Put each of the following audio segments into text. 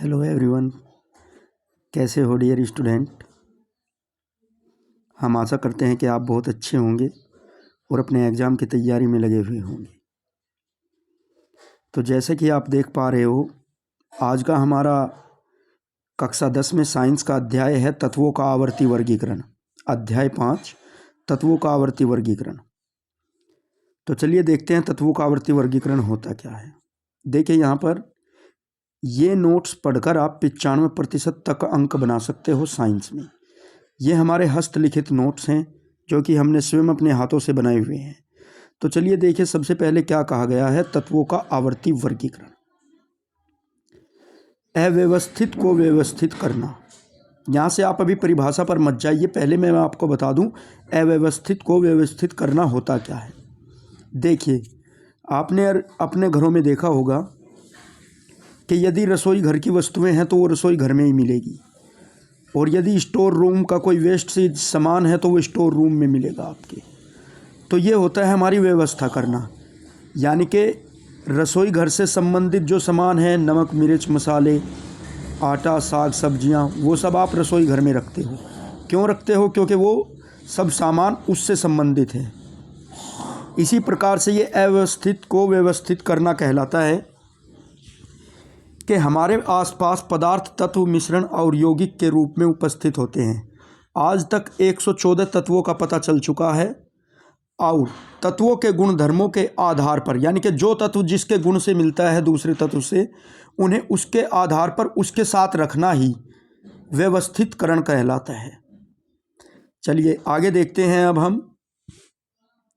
Hello everyone, कैसे हो dear student. हम आशा करते हैं कि आप बहुत अच्छे होंगे और अपने एग्ज़ाम की तैयारी में लगे हुए होंगे। तो जैसे कि आप देख पा रहे हो, आज का हमारा कक्षा 10 में साइंस का अध्याय है तत्वों का आवर्ती वर्गीकरण। अध्याय 5 तत्वों का आवर्ती वर्गीकरण। तो चलिए देखते हैं तत्वों का आवर्ती वर्गीकरण होता क्या है। देखिए यहाँ पर ये नोट्स पढ़कर आप 95% तक अंक बना सकते हो साइंस में। ये हमारे हस्तलिखित नोट्स हैं जो कि हमने स्वयं अपने हाथों से बनाए हुए हैं। तो चलिए देखिए सबसे पहले क्या कहा गया है तत्वों का आवर्ती वर्गीकरण। अव्यवस्थित को व्यवस्थित करना। यहाँ से आप अभी परिभाषा पर मत जाइए, पहले मैं आपको बता दूं अव्यवस्थित को व्यवस्थित करना होता क्या है। देखिए आपने अपने घरों में देखा होगा कि यदि रसोई घर की वस्तुएं हैं तो वो रसोई घर में ही मिलेगी, और यदि स्टोर रूम का कोई वेस्ट से सामान है तो वो स्टोर रूम में मिलेगा आपके। तो ये होता है हमारी व्यवस्था करना, यानी कि रसोई घर से संबंधित जो सामान है, नमक मिर्च मसाले आटा साग सब्जियां, वो सब आप रसोई घर में रखते हो। क्यों रखते हो? क्योंकि वो सब सामान उससे संबंधित है। इसी प्रकार से ये अव्यवस्थित को व्यवस्थित करना कहलाता है कि हमारे आसपास पदार्थ तत्व मिश्रण और यौगिक के रूप में उपस्थित होते हैं। आज तक 114 तत्वों का पता चल चुका है, और तत्वों के गुण धर्मों के आधार पर, यानी कि जो तत्व जिसके गुण से मिलता है दूसरे तत्व से, उन्हें उसके आधार पर उसके साथ रखना ही व्यवस्थितकरण कहलाता है। चलिए आगे देखते हैं। अब हम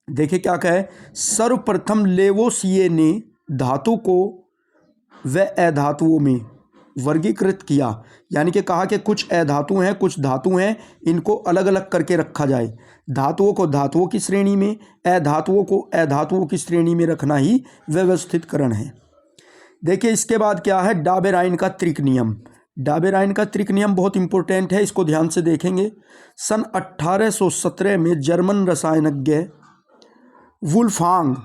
देखिए क्या कहे। सर्वप्रथम लेवोसिये ने धातु को व अधातुओं में वर्गीकृत किया, यानी कि कहा कि कुछ अधातु हैं कुछ धातु हैं, इनको अलग अलग करके रखा जाए। धातुओं को धातुओं की श्रेणी में, अधातुओं को अधातुओं की श्रेणी में रखना ही व्यवस्थितकरण है। देखिए इसके बाद क्या है, डाबेराइन का त्रिक नियम। डाबेराइन का त्रिक नियम बहुत इंपॉर्टेंट है, इसको ध्यान से देखेंगे। सन 1817 में जर्मन रसायनज्ञ वुल्फगांग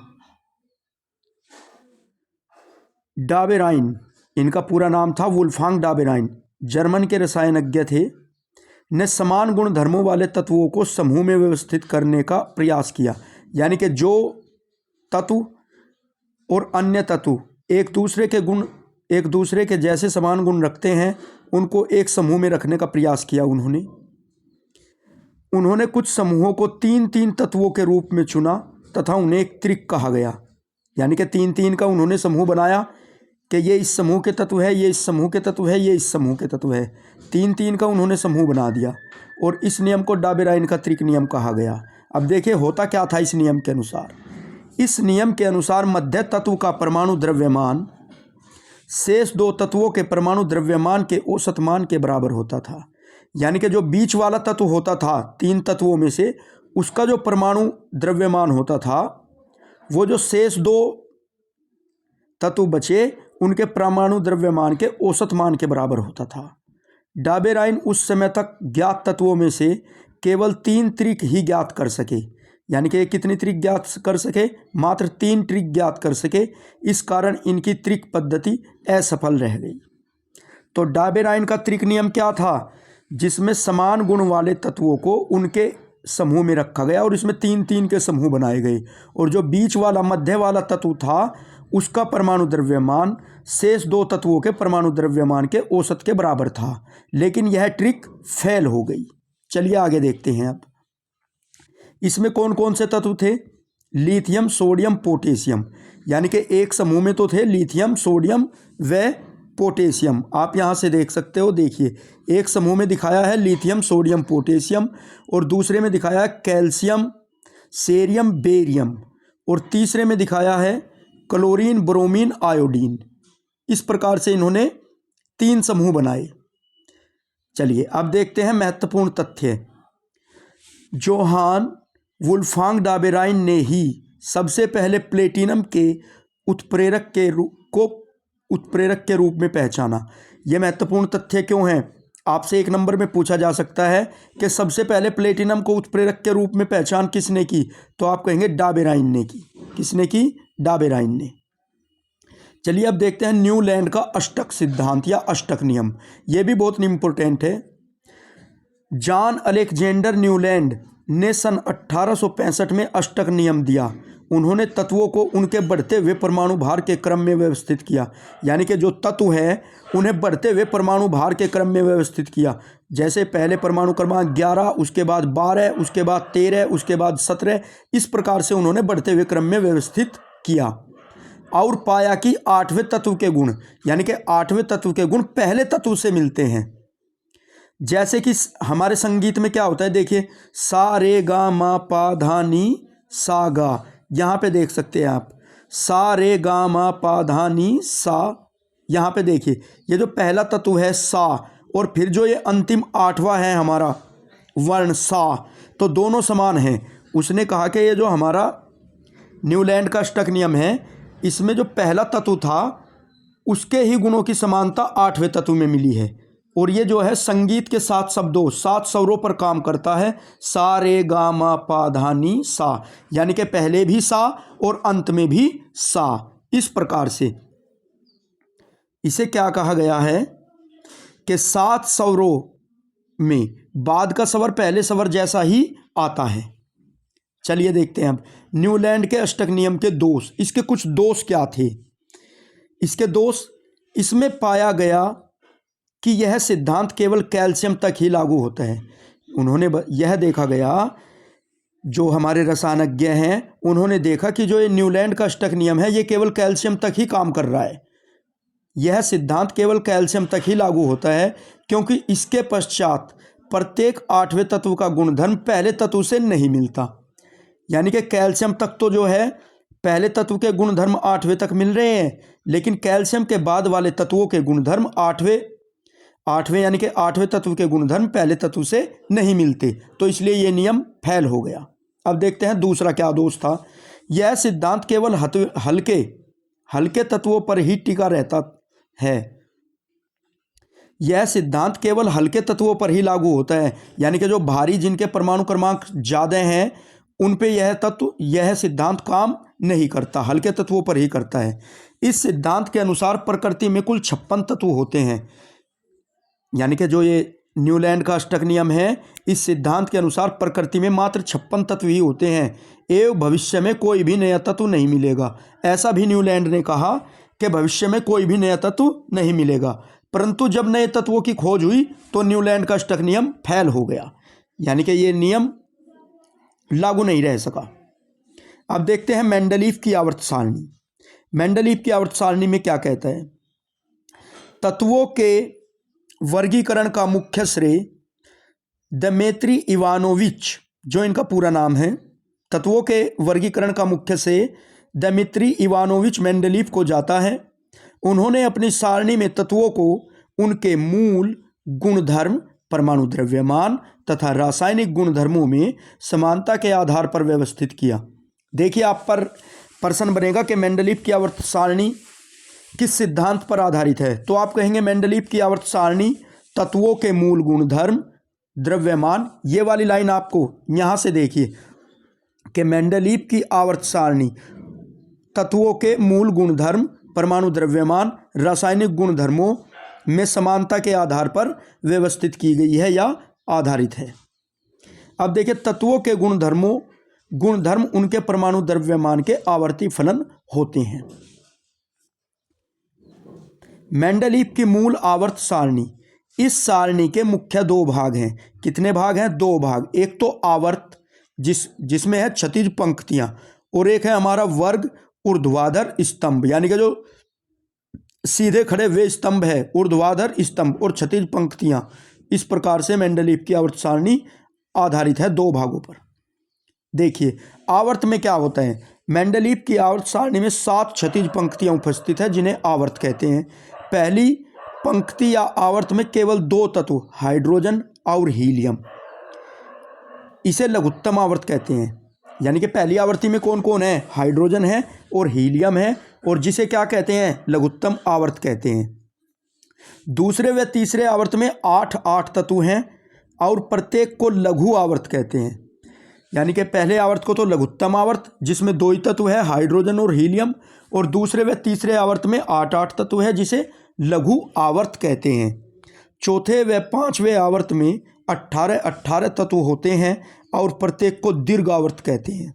डाबेराइन, इनका पूरा नाम था वुल्फगांग डाबेराइन, जर्मन के रसायनज्ञ थे, ने समान गुण धर्मों वाले तत्वों को समूह में व्यवस्थित करने का प्रयास किया। यानी कि जो तत्व और अन्य तत्व एक दूसरे के जैसे समान गुण रखते हैं, उनको एक समूह में रखने का प्रयास किया उन्होंने कुछ समूहों को 3-3 तत्वों के रूप में चुना तथा उन्हें एक त्रिक कहा गया। यानी कि 3-3 का उन्होंने समूह बनाया कि ये इस समूह के तत्व है, ये इस समूह के तत्व है, ये इस समूह के तत्व है। 3-3 का उन्होंने समूह बना दिया, और इस नियम को डाबेराइन का त्रिक नियम कहा गया। अब देखिए होता क्या था इस नियम के अनुसार। इस नियम के अनुसार मध्य तत्व का परमाणु द्रव्यमान शेष 2 तत्वों के परमाणु द्रव्यमान के औसत मान के बराबर होता था। यानी कि जो बीच वाला तत्व होता था 3 तत्वों में से, उसका जो परमाणु द्रव्यमान होता था, वो जो शेष 2 तत्व बचे उनके परमाणु द्रव्यमान के औसत मान के बराबर होता था। डाबेराइन उस समय तक ज्ञात तत्वों में से केवल 3 त्रिक ही ज्ञात कर सके। यानी कि कितनी त्रिक ज्ञात कर सके? मात्र 3 त्रिक ज्ञात कर सके। इस कारण इनकी त्रिक पद्धति असफल रह गई। तो डाबेराइन का त्रिक नियम क्या था? जिसमें समान गुण वाले तत्वों को उनके समूह में रखा गया और इसमें 3-3 के समूह बनाए गए, और जो बीच वाला मध्य वाला तत्व था उसका परमाणु द्रव्यमान शेष 2 तत्वों के परमाणु द्रव्यमान के औसत के बराबर था। लेकिन यह ट्रिक फेल हो गई। चलिए आगे देखते हैं। अब इसमें कौन कौन से तत्व थे? Lithium sodium potassium. यानी कि एक समूह में तो थे लिथियम सोडियम व पोटेशियम। आप यहाँ से देख सकते हो, देखिए एक समूह में दिखाया है लिथियम सोडियम पोटेशियम, और दूसरे में दिखाया है कैल्शियम सेरियम बेरियम, और तीसरे में दिखाया है क्लोरीन ब्रोमीन आयोडीन। इस प्रकार से इन्होंने 3 समूह बनाए। चलिए अब देखते हैं महत्वपूर्ण तथ्य। जोहान वुल्फगांग डाबेराइन ने ही सबसे पहले प्लेटिनम के उत्प्रेरक के रूप में पहचाना। यह महत्वपूर्ण तथ्य क्यों है? आपसे 1 नंबर में पूछा जा सकता है कि सबसे पहले प्लेटिनम को उत्प्रेरक के रूप में पहचान किसने की? तो आप कहेंगे डाबेराइन ने की। किसने की? डाबेराइन ने। चलिए अब देखते हैं न्यूलैंड का अष्टक सिद्धांत या अष्टक नियम। ये भी बहुत इम्पोर्टेंट है। जॉन अलेक्जेंडर न्यूलैंड ने सन 1865 में अष्टक नियम दिया। उन्होंने तत्वों को उनके बढ़ते हुए परमाणु भार के क्रम में व्यवस्थित किया, यानी कि जो तत्व है उन्हें बढ़ते हुए परमाणु भार के क्रम में व्यवस्थित किया। जैसे पहले परमाणु क्रमांक 11, उसके बाद 12, उसके बाद 13, उसके बाद 17, इस प्रकार से उन्होंने बढ़ते हुए क्रम में व्यवस्थित किया। और पाया कि 8वें तत्व के गुण, यानी कि 8वें तत्व के गुण पहले तत्व से मिलते हैं। जैसे कि हमारे संगीत में क्या होता है, देखिए सा रे गा मा पा धा नी सा गा, यहाँ पे देख सकते हैं आप सा रे गा मा पा धा नी सा। यहाँ पे देखिए ये जो पहला तत्व है सा, और फिर जो ये अंतिम 8वां है हमारा वर्ण सा, तो दोनों समान हैं। उसने कहा कि ये जो हमारा न्यूलैंड का अष्टक नियम है, इसमें जो पहला तत्व था उसके ही गुणों की समानता 8वें तत्व में मिली है। और ये जो है संगीत के 7 शब्दों 7 स्वरों पर काम करता है। सा रे गा मा पा धा नी सा, यानी कि पहले भी सा और अंत में भी सा। इस प्रकार से इसे क्या कहा गया है कि 7 स्वरों में बाद का स्वर पहले स्वर जैसा ही आता है। चलिए देखते हैं अब न्यूलैंड के अष्टक नियम के दोष। इसके कुछ दोष क्या थे? इसके दोष, इसमें पाया गया कि यह सिद्धांत केवल कैल्शियम तक ही लागू होता है। उन्होंने यह देखा गया, जो हमारे रसायनज्ञ हैं उन्होंने देखा कि जो ये न्यूलैंड का अष्टक नियम है ये केवल कैल्शियम तक ही काम कर रहा है। यह सिद्धांत केवल कैल्शियम तक ही लागू होता है, क्योंकि इसके पश्चात प्रत्येक 8वें तत्व का गुणधर्म पहले तत्व से नहीं मिलता। यानी कि कैल्शियम तक तो जो है पहले तत्व के गुणधर्म 8वें तक मिल रहे हैं, लेकिन कैल्शियम के बाद वाले तत्वों के गुणधर्म 8वें यानी कि 8वें तत्व के गुणधर्म पहले तत्व से नहीं मिलते। तो इसलिए ये नियम फेल हो गया। अब देखते हैं दूसरा क्या दोष था। यह सिद्धांत केवल हल्के तत्वों पर ही टिका रहता है। यह सिद्धांत केवल हल्के तत्वों पर ही लागू होता है, यानी कि जो भारी, जिनके परमाणु क्रमांक ज़्यादा हैं, उन पे यह सिद्धांत काम नहीं करता, हल्के तत्वों पर ही करता है। इस सिद्धांत के अनुसार प्रकृति में कुल 56 तत्व होते हैं। यानी कि जो ये न्यूलैंड का अष्टक नियम है, इस सिद्धांत के अनुसार प्रकृति में मात्र 56 तत्व ही होते हैं एवं भविष्य में कोई भी नया तत्व नहीं मिलेगा। ऐसा भी न्यूलैंड ने कहा कि भविष्य में कोई भी नया तत्व नहीं मिलेगा। परंतु जब नए तत्वों की खोज हुई तो न्यूलैंड का अष्टक नियम फेल हो गया, यानी कि ये नियम लागू नहीं रह सका। अब देखते हैं मेंडलीफ की आवर्त सारणी। मेंडलीफ की आवर्त सारणी में क्या कहता है? तत्वों के वर्गीकरण का मुख्य श्रेय दमेत्री इवानोविच, जो इनका पूरा नाम है, तत्वों के वर्गीकरण का मुख्य श्रेय दमित्री इवानोविच मेंडलीफ को जाता है। उन्होंने अपनी सारणी में तत्वों को उनके मूल गुणधर्म, परमाणु द्रव्यमान तथा रासायनिक गुणधर्मों में समानता के आधार पर व्यवस्थित किया। देखिए आप पर प्रश्न बनेगा कि मेंडलीफ की आवर्त सारणी किस सिद्धांत पर आधारित है, तो आप कहेंगे मेंडलीफ की आवर्त सारणी तत्वों के मूल गुणधर्म, द्रव्यमान। ये वाली लाइन आपको यहाँ से देखिए कि मेंडलीफ की आवर्त सारणी तत्वों के मूल गुणधर्म, परमाणु द्रव्यमान, रासायनिक गुणधर्मों में समानता के आधार पर व्यवस्थित की गई है या आधारित है। अब देखिए तत्वों के गुणधर्म उनके परमाणु द्रव्यमान के आवर्ती फलन होते हैं। मेंडलीफ की मूल आवर्त सारणी, इस सारणी के मुख्य 2 भाग हैं। कितने भाग हैं? 2 भाग। एक तो आवर्त जिसमें है क्षैतिज पंक्तियां, और एक है हमारा वर्ग ऊर्ध्वाधर स्तंभ, यानी कि जो सीधे खड़े हुए स्तंभ है, ऊर्ध्वाधर स्तंभ और क्षैतिज पंक्तियां। इस प्रकार से मेंडलीफ की आवर्त सारणी आधारित है 2 भागों पर। देखिए आवर्त में क्या होता है। मेंडलीफ की आवर्त सारणी में 7 क्षैतिज पंक्तियां उपस्थित है, जिन्हें आवर्त कहते हैं। पहली पंक्ति या आवर्त में केवल 2 तत्व, हाइड्रोजन और हीलियम, इसे लघुत्तम आवर्त कहते हैं। यानी कि पहली आवर्ती में कौन कौन है? हाइड्रोजन है और हीलियम है, और जिसे क्या कहते हैं? लघुत्तम आवर्त कहते हैं। दूसरे व तीसरे आवर्त में 8 तत्व हैं और प्रत्येक को लघु आवर्त कहते हैं। यानी कि पहले आवर्त को तो लघुत्तम आवर्त जिसमें 2 ही तत्व है, हाइड्रोजन और हीलियम, और दूसरे व तीसरे आवर्त में 8 तत्व है जिसे लघु आवर्त कहते हैं। चौथे व पांचवें आवर्त में 18 तत्व होते हैं और प्रत्येक को दीर्घ आवर्त कहते हैं।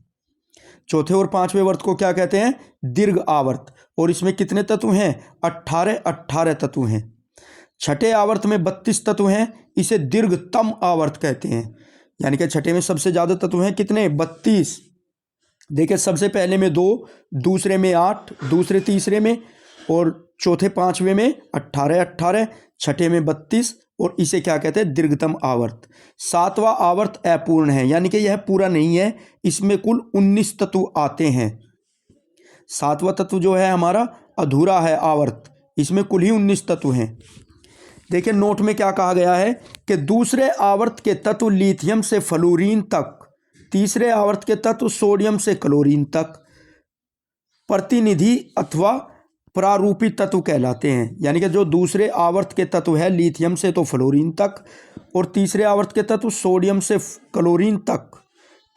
चौथे और पांचवें वर्त को क्या कहते हैं? दीर्घ आवर्त। और इसमें कितने तत्व हैं? 18 तत्व हैं। छठे आवर्त में 32 तत्व हैं, इसे दीर्घतम आवर्त कहते हैं। यानी कि छठे में सबसे ज़्यादा तत्व हैं, कितने? 32। देखिए, सबसे पहले में 2, दूसरे में 8, दूसरे तीसरे में, और चौथे पांचवें में 18, छठे में 32, और इसे क्या कहते हैं? दीर्घतम आवर्त। सातवां आवर्त अपूर्ण है, यानी कि यह पूरा नहीं है, इसमें कुल 19 तत्व आते हैं। सातवां तत्व जो है हमारा अधूरा है आवर्त, इसमें कुल ही 19 तत्व हैं। देखिए नोट में क्या कहा गया है कि दूसरे आवर्त के तत्व लिथियम से फ्लोरीन तक, तीसरे आवर्त के तत्व सोडियम से क्लोरीन तक प्रतिनिधि अथवा प्रारूपी तत्व कहलाते हैं। यानी कि जो दूसरे आवर्त के तत्व है लिथियम से तो फ्लोरीन तक, और तीसरे आवर्त के तत्व सोडियम से क्लोरीन तक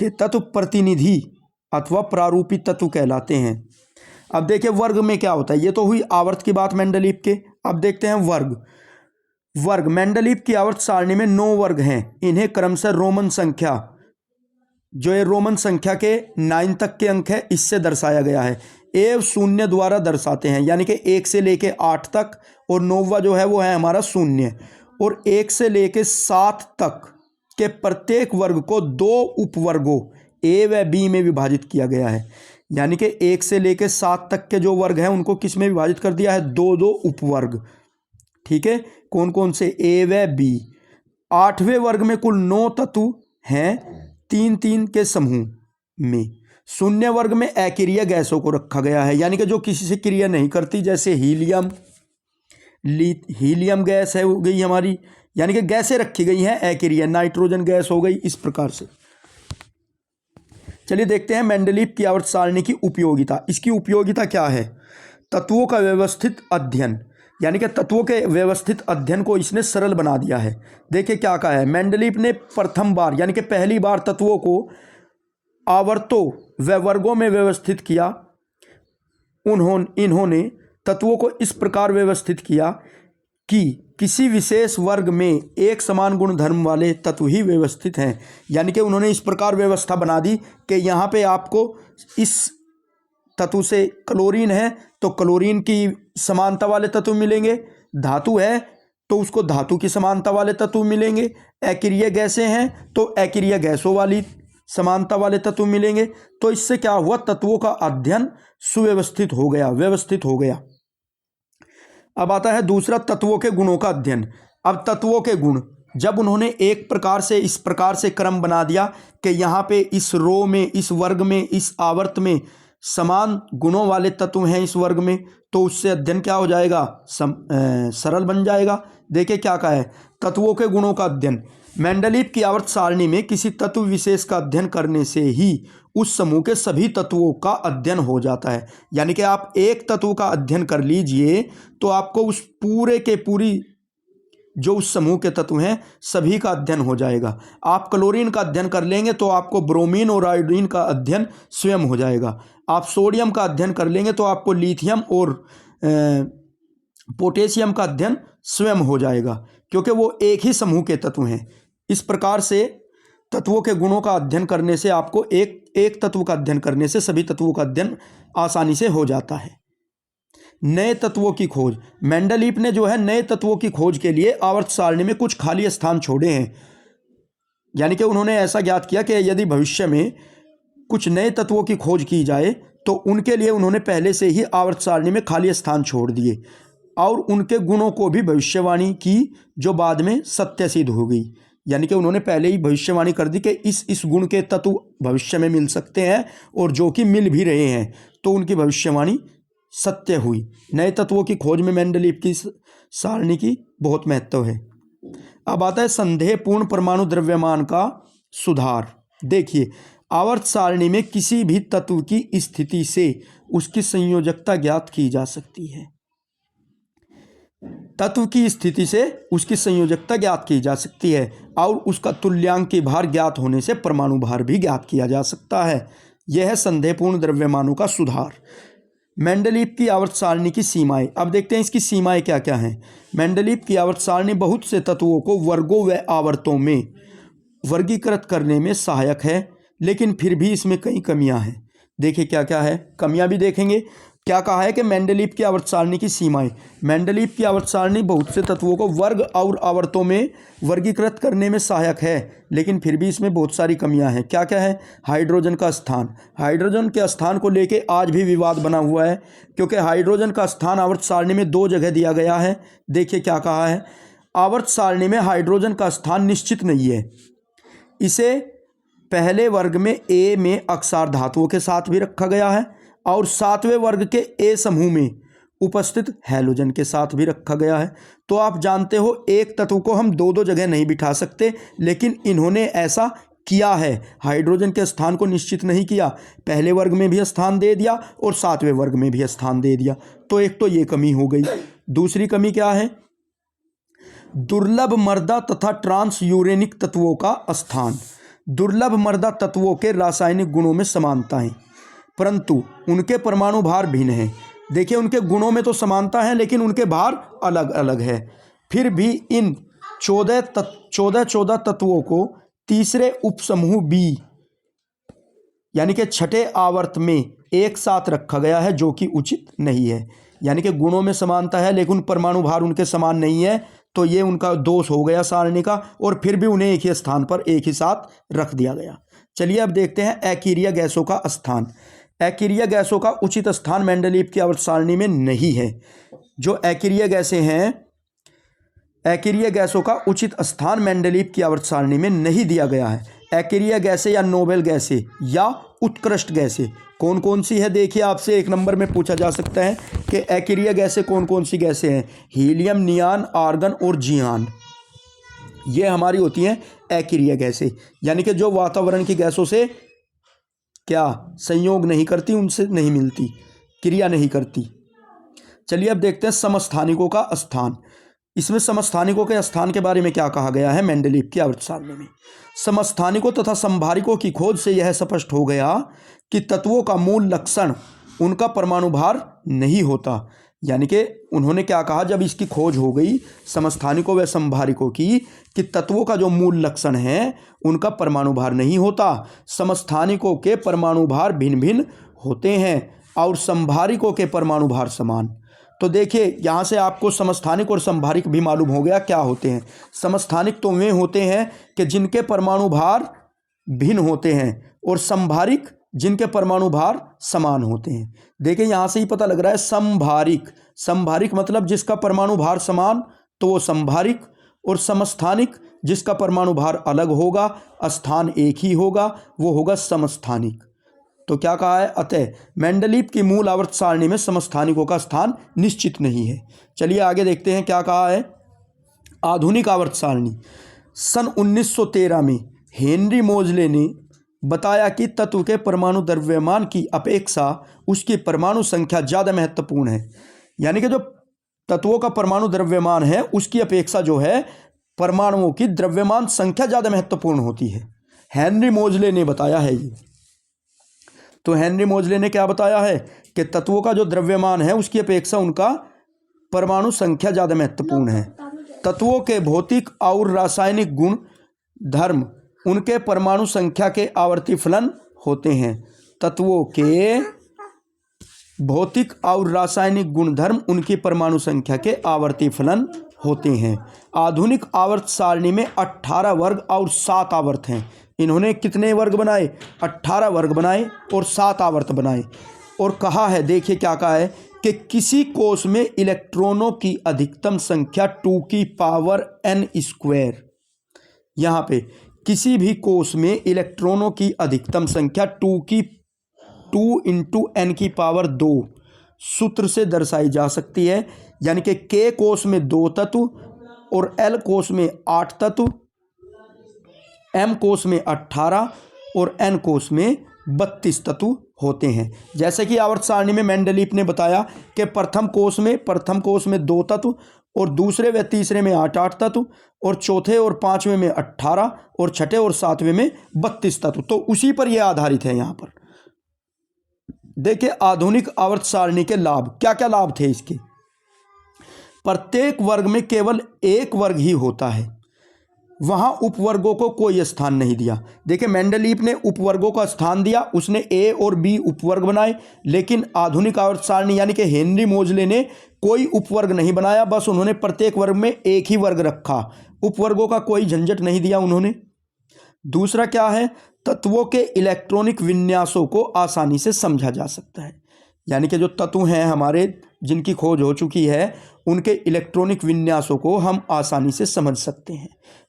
के तत्व प्रतिनिधि अथवा प्रारूपी तत्व कहलाते हैं। अब देखिए वर्ग में क्या होता है। ये तो हुई आवर्त की बात मेंडलीव के। अब देखते हैं वर्ग। मेंडलीव की आवर्त सारणी में 9 वर्ग हैं। इन्हें क्रमशः रोमन संख्या, जो ये रोमन संख्या के 9 तक के अंक है, इससे दर्शाया गया है। एव शून्य द्वारा दर्शाते हैं, यानी कि 1 से लेके 8 तक, और 9वां जो है वो है हमारा शून्य। और 1 से लेके 7 तक के प्रत्येक वर्ग को 2 उपवर्गों ए व बी में विभाजित किया गया है। यानी कि 1 से लेके 7 तक के जो वर्ग हैं उनको किस में विभाजित कर दिया है? 2 उपवर्ग। ठीक है, कौन कौन से? ए व बी। 8वें वर्ग में कुल 9 तत्व हैं 3-3 के समूह में। शून्य वर्ग में अक्रिय गैसों को रखा गया है, यानी कि जो किसी से क्रिया नहीं करती, जैसे हीलियम गैस है हो गई हमारी, यानी कि गैसें रखी गई हैं अक्रिय। नाइट्रोजन गैस हो गई, इस प्रकार से। चलिए देखते हैं मेंडलीव की आवर्त सारणी की उपयोगिता। इसकी उपयोगिता क्या है? तत्वों का व्यवस्थित अध्ययन, यानी कि तत्वों के व्यवस्थित अध्ययन को इसने सरल बना दिया है। देखिए क्या कहा है। मेंडलीव ने प्रथम बार, यानी कि पहली बार तत्वों को आवर्तों व वर्गों में व्यवस्थित किया। इन्होंने तत्वों को इस प्रकार व्यवस्थित किया कि किसी विशेष वर्ग में एक समान गुणधर्म वाले तत्व ही व्यवस्थित हैं। यानी कि उन्होंने इस प्रकार व्यवस्था बना दी कि यहाँ पे आपको इस तत्व से क्लोरीन है तो क्लोरीन की समानता वाले तत्व मिलेंगे, धातु है तो उसको धातु की समानता वाले तत्व मिलेंगे, अक्रिय गैसें हैं तो अक्रिय गैसों वाली समानता वाले तत्व मिलेंगे। तो इससे क्या हुआ? तत्वों का अध्ययन सुव्यवस्थित हो गया, व्यवस्थित हो गया। अब आता है दूसरा, तत्वों के गुणों का अध्ययन। अब तत्वों के गुण, जब उन्होंने एक प्रकार से इस प्रकार से क्रम बना दिया कि यहाँ पे इस रो में, इस वर्ग में, इस आवर्त में समान गुणों वाले तत्व हैं इस वर्ग में, तो उससे अध्ययन क्या हो जाएगा? सरल बन जाएगा। देखिए क्या कहा है, तत्वों के गुणों का अध्ययन। मेंडलीव की आवर्त सारणी में किसी तत्व विशेष का अध्ययन करने से ही उस समूह के सभी तत्वों का अध्ययन हो जाता है। यानी कि आप एक तत्व का अध्ययन कर लीजिए तो आपको उस पूरे के पूरी जो उस समूह के तत्व हैं सभी का अध्ययन हो जाएगा। आप क्लोरीन का अध्ययन कर लेंगे तो आपको ब्रोमीन और आयोडीन का अध्ययन स्वयं हो जाएगा। आप सोडियम का अध्ययन कर लेंगे तो आपको लिथियम और पोटेशियम का अध्ययन स्वयं हो जाएगा, क्योंकि वो एक ही समूह के तत्व हैं। इस प्रकार से तत्वों के गुणों का अध्ययन करने से आपको एक तत्व का अध्ययन करने से सभी तत्वों का अध्ययन आसानी से हो जाता है। नए तत्वों की खोज। मेंडलीव ने जो है नए तत्वों की खोज के लिए आवर्त सारणी में कुछ खाली स्थान छोड़े हैं। यानी कि उन्होंने ऐसा ज्ञात किया कि यदि भविष्य में कुछ नए तत्वों की खोज की जाए तो उनके लिए उन्होंने पहले से ही आवर्त सारणी में खाली स्थान छोड़ दिए और उनके गुणों को भी भविष्यवाणी की, जो बाद में सत्य सिद्ध हो गई। यानी कि उन्होंने पहले ही भविष्यवाणी कर दी कि इस गुण के तत्व भविष्य में मिल सकते हैं और जो कि मिल भी रहे हैं, तो उनकी भविष्यवाणी सत्य हुई। नए तत्वों की खोज में मेंडलीव की सारणी की बहुत महत्व है। अब आता है संदेहपूर्ण परमाणु द्रव्यमान का सुधार। देखिए आवर्त सारणी में किसी भी तत्व की स्थिति से उसकी संयोजकता ज्ञात की जा सकती है। तत्व की स्थिति से उसकी संयोजकता ज्ञात की जा सकती है और उसका तुल्यांकी भार ज्ञात होने से परमाणु भार भी ज्ञात किया जा सकता है। यह है संदेहपूर्ण द्रव्यमानों का सुधार। मेंडलीव की आवर्त सारणी की सीमाएं। अब देखते हैं इसकी सीमाएं क्या क्या हैं। मेंडलीव की आवर्त सारणी बहुत से तत्वों को वर्गों व आवर्तों में वर्गीकृत करने में सहायक है, लेकिन फिर भी इसमें कई कमियां हैं। देखिए क्या क्या है, कमियां भी देखेंगे। क्या कहा है कि मेंडलीव की आवर्त सारणी की सीमाएं। मेंडलीव की आवर्त सारणी बहुत से तत्वों को वर्ग और आवर्तों में वर्गीकृत करने में सहायक है, लेकिन फिर भी इसमें बहुत सारी कमियां हैं। क्या क्या है? हाइड्रोजन का स्थान। हाइड्रोजन के स्थान को लेके आज भी विवाद बना हुआ है, क्योंकि हाइड्रोजन का स्थान आवर्त सारणी में 2 जगह दिया गया है। देखिए क्या कहा है, आवर्त सारणी में हाइड्रोजन का स्थान निश्चित नहीं है। इसे पहले वर्ग में ए में अक्षार धातुओं के साथ भी रखा गया है और 7वें वर्ग के ए समूह में उपस्थित हैलोजन के साथ भी रखा गया है। तो आप जानते हो एक तत्व को हम 2 जगह नहीं बिठा सकते, लेकिन इन्होंने ऐसा किया है। हाइड्रोजन के स्थान को निश्चित नहीं किया, पहले वर्ग में भी स्थान दे दिया और 7वें वर्ग में भी स्थान दे दिया। तो एक तो ये कमी हो गई। दूसरी कमी क्या है? दुर्लभ मर्दा तथा ट्रांस यूरेनिक तत्वों का स्थान। दुर्लभ मर्दा तत्वों के रासायनिक गुणों में समानताएं, परंतु उनके परमाणु भार भिन्न हैं। देखिए उनके गुणों में तो समानता है, लेकिन उनके भार अलग अलग है। फिर भी इन 14 तत्वों को तीसरे उपसमूह बी यानी कि छठे आवर्त में एक साथ रखा गया है, जो कि उचित नहीं है। यानी कि गुणों में समानता है लेकिन परमाणु भार उनके समान नहीं है, तो ये उनका दोष हो गया सारणी का, और फिर भी उन्हें एक ही स्थान पर एक ही साथ रख दिया गया। चलिए अब देखते हैं अकीरिया गैसों का स्थान। अकीरिया गैसों का उचित स्थान मेंडलीव की आवर्त सारणी में नहीं है। जो अकीरिया गैसें हैं, अकीरिया गैसों का उचित स्थान मेंडलीव की आवर्त सारणी में नहीं दिया गया है। अकीरिया गैसें या नोबेल गैसें या उत्कृष्ट गैसें कौन कौन सी है? देखिए आपसे 1 नंबर में पूछा जा सकता है कि अकीरिया गैसें कौन कौन सी गैसें हैं। हीलियम, नियान, आर्गन और जियान, ये हमारी होती हैं अकीरिया गैसें, यानी कि जो वातावरण की गैसों से क्या संयोग नहीं करती, उनसे नहीं मिलती, क्रिया नहीं करती। चलिए अब देखते हैं समस्थानिकों का स्थान। इसमें समस्थानिकों के स्थान के बारे में क्या कहा गया है मेंडलीव की आवर्त सारणी में। समस्थानिकों तथा संभारिकों की खोज से यह स्पष्ट हो गया कि तत्वों का मूल लक्षण उनका परमाणु भार नहीं होता। यानी कि उन्होंने क्या कहा, जब इसकी खोज हो गई समस्थानिकों व संभारिकों की, कि तत्वों का जो मूल लक्षण है उनका परमाणु भार नहीं होता। समस्थानिकों के परमाणु भार भिन्न भिन्न होते हैं और संभारिकों के परमाणु भार समान। तो देखिए यहाँ से आपको समस्थानिक और संभारिक भी मालूम हो गया क्या होते हैं। समस्थानिक तो वे होते हैं कि जिनके परमाणु भार भिन्न होते हैं, और संभारिक जिनके परमाणु भार समान होते हैं। देखिए यहाँ से ही पता लग रहा है संभारिक, संभारिक मतलब जिसका परमाणु भार समान, तो वो संभारिक, और समस्थानिक जिसका परमाणु भार अलग होगा, स्थान एक ही होगा, वो होगा समस्थानिक। तो क्या कहा है, अतः मेंडलीव की मूल आवर्त सारणी में समस्थानिकों का स्थान निश्चित नहीं है। चलिए आगे देखते हैं क्या कहा है। आधुनिक आवर्त सारणी। सन 1913 में हेनरी मोजले ने बताया कि तत्व के परमाणु द्रव्यमान की अपेक्षा उसकी परमाणु संख्या ज़्यादा महत्वपूर्ण है। यानी कि जो तत्वों का परमाणु द्रव्यमान है उसकी अपेक्षा जो है परमाणुओं की द्रव्यमान संख्या ज़्यादा महत्वपूर्ण होती है। हेनरी मोजले ने बताया है ये। तो हेनरी मोजले ने क्या बताया है कि तत्वों का जो द्रव्यमान है उसकी अपेक्षा उनका परमाणु संख्या ज़्यादा महत्वपूर्ण है। तत्वों के भौतिक और रासायनिक गुण धर्म उनके परमाणु संख्या के आवर्ती फलन होते हैं। तत्वों के भौतिक और रासायनिक गुणधर्म उनकी परमाणु संख्या के आवर्ती फलन होते हैं। आधुनिक आवर्त सारणी में 18 वर्ग और 7 आवर्त हैं। इन्होंने कितने वर्ग बनाए? 18 वर्ग बनाए और 7 आवर्त बनाए। और कहा है, देखिए क्या कहा है, कि किसी कोष में इलेक्ट्रॉनों की अधिकतम संख्या 2 की पावर n²। यहाँ पे किसी भी कोष में इलेक्ट्रॉनों की अधिकतम संख्या 2 × n² सूत्र से दर्शाई जा सकती है। यानी कि K कोष में 2 तत्व और L कोष में 8 तत्व, M कोष में 18 और N कोष में 32 तत्व होते हैं। जैसे कि आवर्त सारणी में मेंडलीव ने बताया कि प्रथम कोष में 2 तत्व और दूसरे व तीसरे में 8 तत्व, और चौथे और पांचवें में 18, और छठे और सातवें में 32 तत्व। तो उसी पर यह आधारित है। यहाँ पर देखिए आधुनिक आवर्त सारणी के लाभ, क्या क्या लाभ थे इसके। प्रत्येक वर्ग में केवल एक वर्ग ही होता है, वहां उपवर्गों को कोई स्थान नहीं दिया। देखिए मेंडलीफ ने उपवर्गों का स्थान दिया, उसने ए और बी उपवर्ग बनाए, लेकिन आधुनिक आवर्त सारणी यानी कि हेनरी मोजले ने कोई उपवर्ग नहीं बनाया, बस उन्होंने प्रत्येक वर्ग में एक ही वर्ग रखा, उपवर्गों का कोई झंझट नहीं दिया उन्होंने। दूसरा क्या है, तत्वों के इलेक्ट्रॉनिक विन्यासों को आसानी से समझा जा सकता है, यानी कि जो तत्व हैं हमारे जिनकी खोज हो चुकी है उनके इलेक्ट्रॉनिक विन्यासों को हम आसानी से समझ सकते हैं।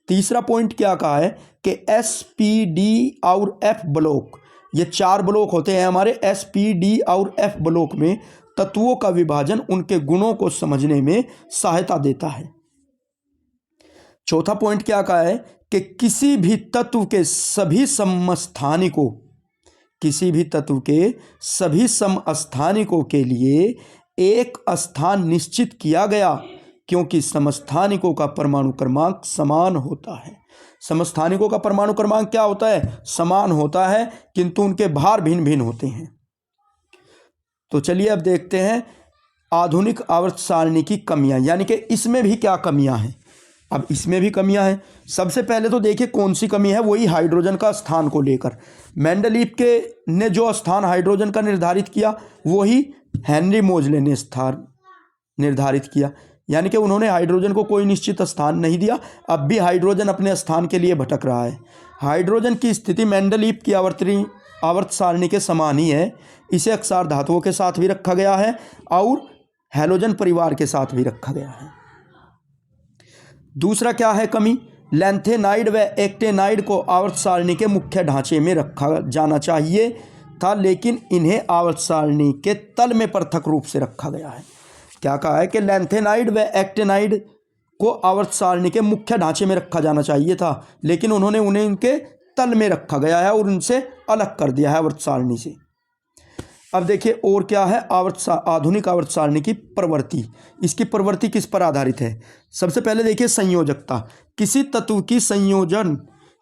तीसरा पॉइंट क्या कहा है कि एस पी डी और एफ ब्लॉक, ये 4 ब्लॉक होते हैं हमारे, एस पी डी और एफ ब्लॉक में तत्वों का विभाजन उनके गुणों को समझने में सहायता देता है। चौथा पॉइंट क्या कहा है कि किसी भी तत्व के सभी समस्थानिकों, किसी भी तत्व के सभी समस्थानिकों के लिए एक स्थान निश्चित किया गया, क्योंकि समस्थानिकों का परमाणु क्रमांक समान होता है। समस्थानिकों का परमाणु क्रमांक क्या होता है, समान होता है, किंतु उनके भार भिन्न भिन्न होते हैं। तो चलिए अब देखते हैं आधुनिक आवर्त सारणी की कमियां, यानी कि इसमें भी क्या कमियां हैं। अब इसमें भी कमियां हैं। सबसे पहले तो देखिए कौन सी कमी है, वही हाइड्रोजन का स्थान को लेकर। मेंडलीफ के ने जो स्थान हाइड्रोजन का निर्धारित किया वही हेनरी मोजले ने स्थान निर्धारित किया, यानी कि उन्होंने हाइड्रोजन को कोई निश्चित स्थान नहीं दिया। अब भी हाइड्रोजन अपने स्थान के लिए भटक रहा है। हाइड्रोजन की स्थिति मेंडलीफ की आवर्त सारणी के समान ही है। इसे अक्षार धातुओं के साथ भी रखा गया है और हैलोजन परिवार के साथ भी रखा गया है। दूसरा क्या है कमी, लैंथेनाइड व एक्टेनाइड को आवर्त सारणी के मुख्य ढांचे में रखा जाना चाहिए था, लेकिन इन्हें आवर्त सारणी के तल में पृथक रूप से रखा गया है। क्या कहा है कि लैंथेनाइड व एक्टेनाइड को आवर्त सारणी के मुख्य ढांचे में रखा जाना चाहिए था, लेकिन उन्होंने उन्हें इनके तल में रखा गया है और उनसे अलग कर दिया है आवर्त सारणी से। अब देखिए और क्या है आधुनिक आवर्त सारणी की प्रवृत्ति। इसकी प्रवृत्ति किस पर आधारित है। सबसे पहले देखिए संयोजकता। किसी तत्व की संयोजन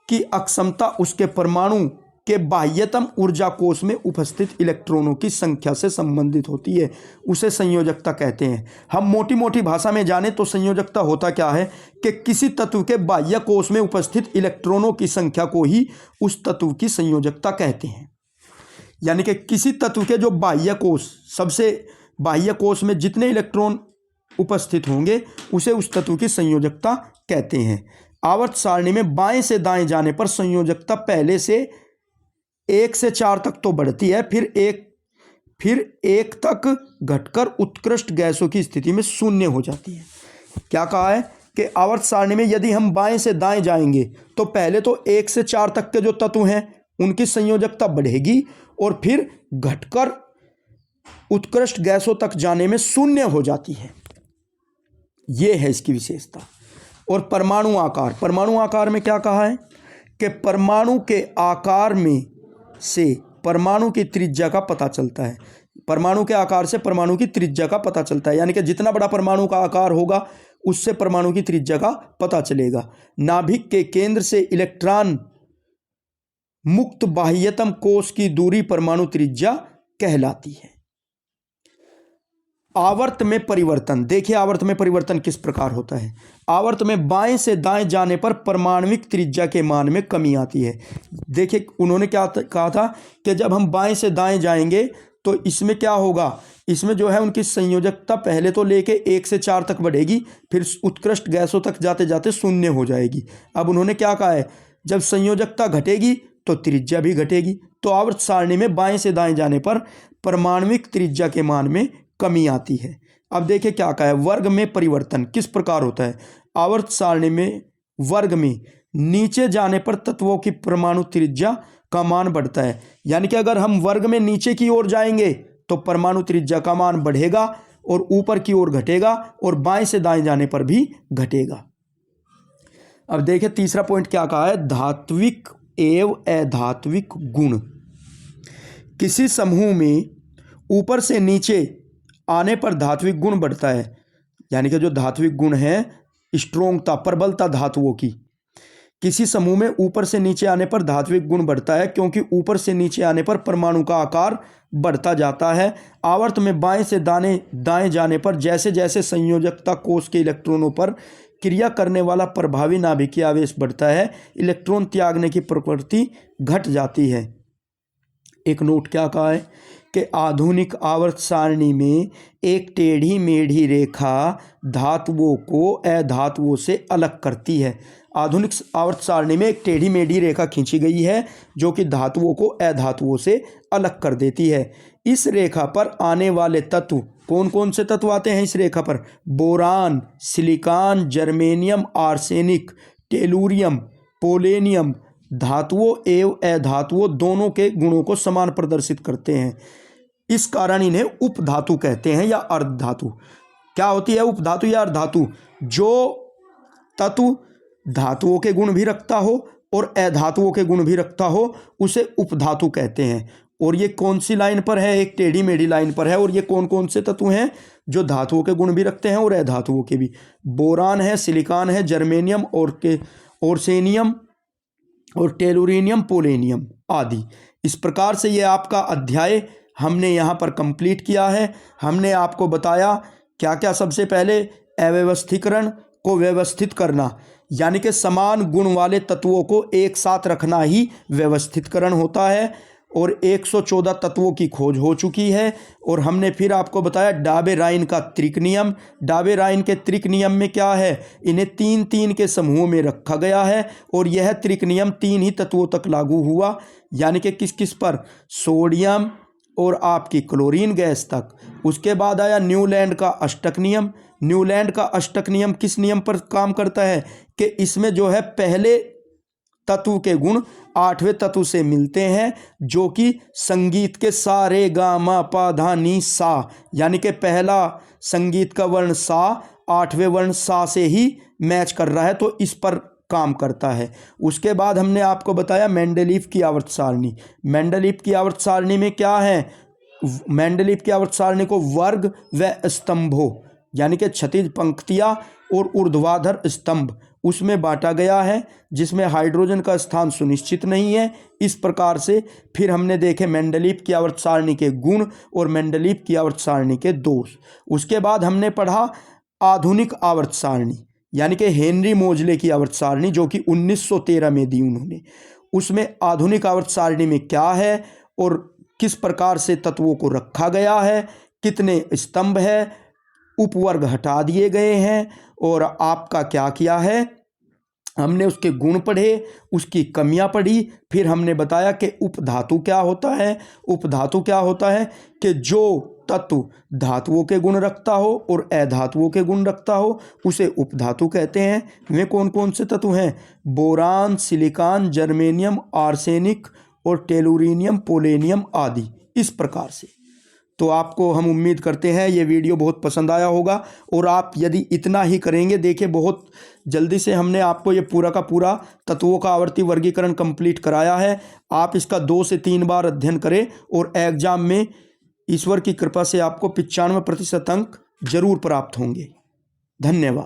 की अक्षमता उसके परमाणु के बाह्यतम ऊर्जा कोश में उपस्थित इलेक्ट्रॉनों की संख्या से संबंधित होती है, उसे संयोजकता कहते हैं। हम मोटी मोटी भाषा में जाने तो संयोजकता होता क्या है कि किसी तत्व के बाह्य कोश में उपस्थित इलेक्ट्रॉनों की संख्या को ही उस तत्व की संयोजकता कहते हैं। यानी कि किसी तत्व के जो बाह्य कोश, सबसे बाह्य कोश में जितने इलेक्ट्रॉन उपस्थित होंगे उसे उस तत्व की संयोजकता कहते हैं। आवर्त सारणी में बाएं से दाएं जाने पर संयोजकता पहले से 1 से 4 तक तो बढ़ती है, फिर 1 तक घटकर उत्कृष्ट गैसों की स्थिति में 0 हो जाती है। क्या कहा है कि आवर्त सारणी में यदि हम बाएं से दाएं जाएंगे तो पहले तो 1 से 4 तक के जो तत्व हैं उनकी संयोजकता बढ़ेगी और फिर घटकर उत्कृष्ट गैसों तक जाने में 0 हो जाती है। यह है इसकी विशेषता। और परमाणु आकार, परमाणु आकार में क्या कहा है कि परमाणु के आकार में से परमाणु की त्रिज्या का पता चलता है। परमाणु के आकार से परमाणु की त्रिज्या का पता चलता है, यानी कि जितना बड़ा परमाणु का आकार होगा उससे परमाणु की त्रिज्या का पता चलेगा। नाभिक के केंद्र से इलेक्ट्रॉन मुक्त बाह्यतम कोश की दूरी परमाणु त्रिज्या कहलाती है। आवर्त में परिवर्तन, देखिए आवर्त में परिवर्तन किस प्रकार होता है। आवर्त में बाएं से दाएं जाने पर परमाणुविक त्रिज्या के मान में कमी आती है। देखिए उन्होंने क्या कहा था कि जब हम बाएं से दाएं जाएंगे तो इसमें क्या होगा, इसमें जो है उनकी संयोजकता पहले तो लेके 1 से 4 तक बढ़ेगी, फिर उत्कृष्ट गैसों तक जाते जाते 0 हो जाएगी। अब उन्होंने क्या कहा है, जब संयोजकता घटेगी तो त्रिज्या भी घटेगी। तो आवर्त सारणी में बाएं से दाएं जाने पर परमाणुविक त्रिज्या के मान में कमी आती है। अब देखिए क्या कहा है, वर्ग में परिवर्तन किस प्रकार होता है। आवर्त सारणी में वर्ग में नीचे जाने पर तत्वों की परमाणु त्रिज्या का मान बढ़ता है, यानी कि अगर हम वर्ग में नीचे की ओर जाएंगे तो परमाणु त्रिज्या का मान बढ़ेगा और ऊपर की ओर घटेगा और बाएं से दाएं जाने पर भी घटेगा। अब देखिए तीसरा पॉइंट क्या कहा है, धात्विक एवं अधात्विक गुण। किसी समूह में ऊपर से नीचे आने पर धात्विक गुण बढ़ता है, यानी कि जो धात्विक गुण है, स्ट्रोंगता, प्रबलता धातुओं की। किसी समूह में ऊपर से नीचे आने पर धात्विक गुण बढ़ता है, क्योंकि ऊपर से नीचे आने पर परमाणु का आकार बढ़ता जाता है। आवर्त में बाएं से दाएं जाने पर जैसे जैसे संयोजकता कोष के इलेक्ट्रॉनों पर क्रिया करने वाला प्रभावी नाभिकीय आवेश बढ़ता है, इलेक्ट्रॉन त्यागने की प्रवृत्ति घट जाती है। एक नोट क्या कहा है कि आधुनिक आवर्त सारणी में एक टेढ़ी मेढ़ी रेखा धातुओं को अधातुओं से अलग करती है। आधुनिक आवर्त सारणी में एक टेढ़ी मेढ़ी रेखा खींची गई है जो कि धातुओं को अधातुओं से अलग कर देती है। इस रेखा पर आने वाले तत्व, कौन कौन से तत्व आते हैं इस रेखा पर? Boron, silicon, germanium, arsenic, tellurium, polonium धातुओं एवं अधातुओं दोनों के गुणों को समान प्रदर्शित करते हैं। इस कारण इन्हें उपधातु कहते हैं या अर्धधातु। क्या होती है उपधातु या अर्धधातु? जो तत्व धातुओं के गुण भी रखता हो और अधातुओं के गुण भी रखता हो उसे उपधातु कहते हैं। और ये कौन सी लाइन पर है? एक टेढ़ी मेढ़ी लाइन पर है। और ये कौन कौन से तत्व हैं जो धातुओं के गुण भी रखते हैं और अधातुओं के भी? बोरान है, सिलिकॉन है, जर्मेनियम और ओर्सेनियम और टेलुरिनियम, पोलेनियम आदि। इस प्रकार से ये आपका अध्याय हमने यहाँ पर कंप्लीट किया है। हमने आपको बताया क्या क्या? सबसे पहले अव्यवस्थीकरण को व्यवस्थित करना, यानी कि समान गुण वाले तत्वों को एक साथ रखना ही व्यवस्थितकरण होता है। और 114 तत्वों की खोज हो चुकी है। और हमने फिर आपको बताया डाबे-राइन का त्रिक नियम। डाबे-राइन के त्रिक नियम में क्या है? इन्हें 3-3 के समूहों में रखा गया है और यह त्रिक नियम 3 ही तत्वों तक लागू हुआ, यानी कि किस किस पर? सोडियम और आपकी क्लोरीन गैस तक। उसके बाद आया न्यूलैंड का अष्टक नियम। न्यूलैंड का अष्टक नियम किस नियम पर काम करता है? कि इसमें जो है पहले तत्व के गुण 8वें तत्व से मिलते हैं, जो कि संगीत के सा रे गा मा पा धा नी सा, यानी कि पहला संगीत का वर्ण सा 8वें वर्ण सा से ही मैच कर रहा है, तो इस पर काम करता है। उसके बाद हमने आपको बताया मेंडलीफ की आवर्त सारणी। मेंडलीफ की आवर्त सारणी में क्या है? मेंडलीफ की आवर्त सारणी को वर्ग व स्तंभों, यानी कि क्षैतिज पंक्तियाँ और ऊर्ध्वाधर स्तंभ उसमें बांटा गया है, जिसमें हाइड्रोजन का स्थान सुनिश्चित नहीं है। इस प्रकार से फिर हमने देखे मेंडलीफ की आवर्त सारणी के गुण और मेंडलीफ की आवर्त सारणी के दोष। उसके बाद हमने पढ़ा आधुनिक आवर्त सारणी, यानी कि हेनरी मोजले की आवर्त सारणी, जो कि 1913 में दी उन्होंने। उसमें आधुनिक आवर्त सारणी में क्या है और किस प्रकार से तत्वों को रखा गया है, कितने स्तंभ है, उपवर्ग हटा दिए गए हैं और आपका क्या किया है, हमने उसके गुण पढ़े, उसकी कमियां पढ़ी। फिर हमने बताया कि उपधातु क्या होता है। उपधातु क्या होता है? कि जो तत्व धातुओं के गुण रखता हो और अधातुओं के गुण रखता हो उसे उपधातु कहते हैं। वे कौन कौन से तत्व हैं? बोरान, सिलिकॉन, जर्मेनियम, आर्सेनिक और टेलुरिनियम, पोलेनियम आदि। इस प्रकार से तो आपको हम उम्मीद करते हैं ये वीडियो बहुत पसंद आया होगा। और आप यदि इतना ही करेंगे, देखिए बहुत जल्दी से हमने आपको ये पूरा का पूरा तत्वों का आवर्ती वर्गीकरण कंप्लीट कराया है। आप इसका 2 से 3 बार अध्ययन करें और एग्जाम में ईश्वर की कृपा से आपको 95% अंक जरूर प्राप्त होंगे। धन्यवाद।